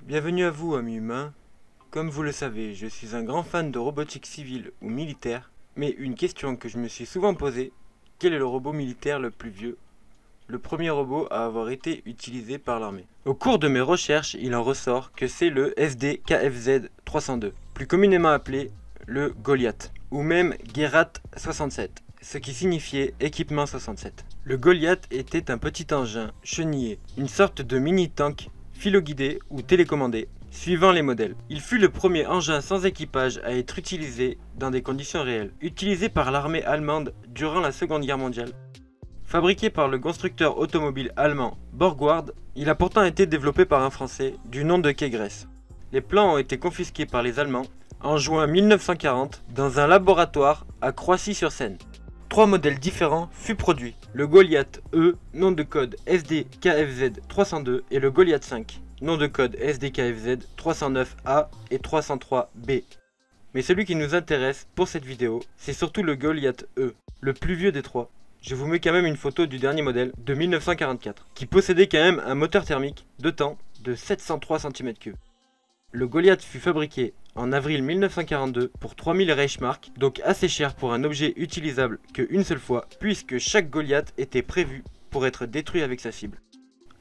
Bienvenue à vous, amis humains. Comme vous le savez, je suis un grand fan de robotique civile ou militaire, mais une question que je me suis souvent posée, quel est le robot militaire le plus vieux? Le premier robot à avoir été utilisé par l'armée. Au cours de mes recherches, il en ressort que c'est le SD-KFZ 302, plus communément appelé le Goliath, ou même Guérat 67, ce qui signifiait équipement 67. Le Goliath était un petit engin chenillé, une sorte de mini-tank filoguidé ou télécommandé, suivant les modèles. Il fut le premier engin sans équipage à être utilisé dans des conditions réelles, utilisé par l'armée allemande durant la Seconde Guerre mondiale. Fabriqué par le constructeur automobile allemand Borgward, il a pourtant été développé par un Français du nom de Kegress. Les plans ont été confisqués par les Allemands en juin 1940 dans un laboratoire à Croissy-sur-Seine. 3 modèles différents furent produits, le Goliath E, nom de code SD-KFZ 302 et le Goliath 5, nom de code SD-KFZ 309A et 303B. Mais celui qui nous intéresse pour cette vidéo, c'est surtout le Goliath E, le plus vieux des trois. Je vous mets quand même une photo du dernier modèle de 1944, qui possédait quand même un moteur thermique de temps de 703 cm3. Le Goliath fut fabriqué en avril 1942 pour 3000 Reichsmark, donc assez cher pour un objet utilisable qu'une seule fois, puisque chaque Goliath était prévu pour être détruit avec sa cible.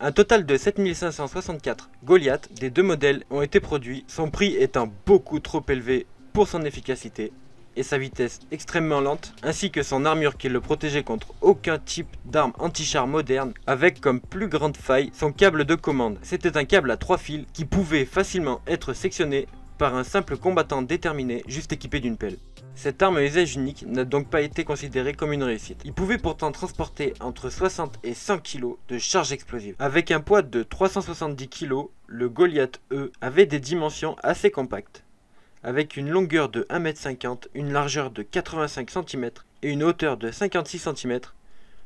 Un total de 7564 Goliath des deux modèles ont été produits, son prix étant beaucoup trop élevé pour son efficacité et sa vitesse extrêmement lente, ainsi que son armure qui le protégeait contre aucun type d'arme anti-char moderne, avec comme plus grande faille son câble de commande. C'était un câble à 3 fils qui pouvait facilement être sectionné par un simple combattant déterminé juste équipé d'une pelle. Cette arme à usage unique n'a donc pas été considérée comme une réussite. Il pouvait pourtant transporter entre 60 et 100 kg de charge explosive. Avec un poids de 370 kg, le Goliath E avait des dimensions assez compactes, avec une longueur de 1,50 m, une largeur de 85 cm et une hauteur de 56 cm,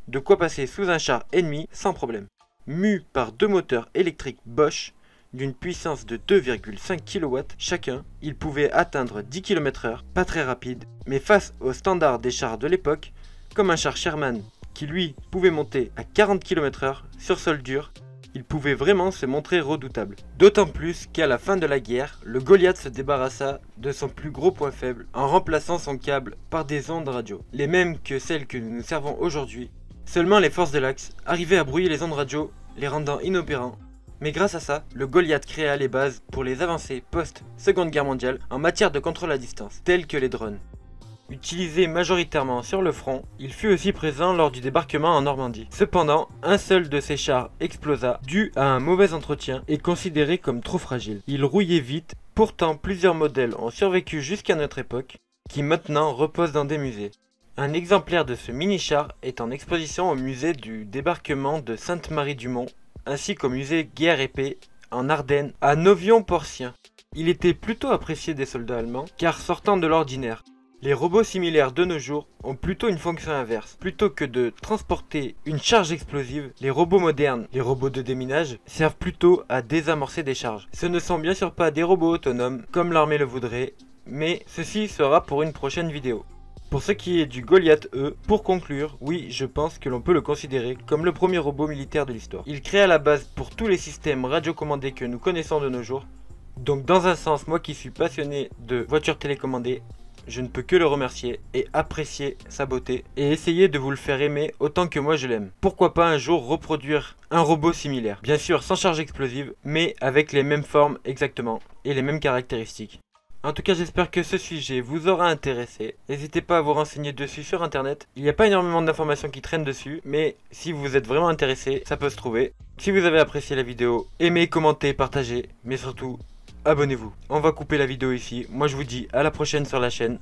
de quoi passer sous un char ennemi sans problème. Mu par 2 moteurs électriques Bosch d'une puissance de 2,5 kW chacun, il pouvait atteindre 10 km/h, pas très rapide, mais face aux standards des chars de l'époque, comme un char Sherman qui lui pouvait monter à 40 km/h sur sol dur, il pouvait vraiment se montrer redoutable. D'autant plus qu'à la fin de la guerre, le Goliath se débarrassa de son plus gros point faible en remplaçant son câble par des ondes radio, les mêmes que celles que nous nous servons aujourd'hui. Seulement les forces de l'Axe arrivaient à brouiller les ondes radio, les rendant inopérants. Mais grâce à ça, le Goliath créa les bases pour les avancées post-Seconde Guerre mondiale en matière de contrôle à distance, tels que les drones. Utilisé majoritairement sur le front, il fut aussi présent lors du débarquement en Normandie. Cependant, un seul de ces chars explosa dû à un mauvais entretien et considéré comme trop fragile. Il rouillait vite, pourtant plusieurs modèles ont survécu jusqu'à notre époque, qui maintenant reposent dans des musées. Un exemplaire de ce mini-char est en exposition au musée du débarquement de Sainte-Marie-du-Mont, ainsi qu'au musée Guerre et Paix en Ardennes à Novion-Porcien. Il était plutôt apprécié des soldats allemands, car sortant de l'ordinaire. Les robots similaires de nos jours ont plutôt une fonction inverse. Plutôt que de transporter une charge explosive, les robots modernes, les robots de déminage, servent plutôt à désamorcer des charges. Ce ne sont bien sûr pas des robots autonomes, comme l'armée le voudrait, mais ceci sera pour une prochaine vidéo. Pour ce qui est du Goliath E, pour conclure, oui, je pense que l'on peut le considérer comme le premier robot militaire de l'histoire. Il créa la base pour tous les systèmes radiocommandés que nous connaissons de nos jours. Donc dans un sens, moi qui suis passionné de voitures télécommandées, je ne peux que le remercier et apprécier sa beauté et essayer de vous le faire aimer autant que moi je l'aime. Pourquoi pas un jour reproduire un robot similaire, bien sûr sans charge explosive, mais avec les mêmes formes exactement et les mêmes caractéristiques. En tout cas, j'espère que ce sujet vous aura intéressé. N'hésitez pas à vous renseigner dessus sur internet. Il n'y a pas énormément d'informations qui traînent dessus, mais si vous êtes vraiment intéressé, ça peut se trouver. Si vous avez apprécié la vidéo, aimez, commentez, partagez, mais surtout, abonnez-vous. On va couper la vidéo ici. Moi je vous dis à la prochaine sur la chaîne.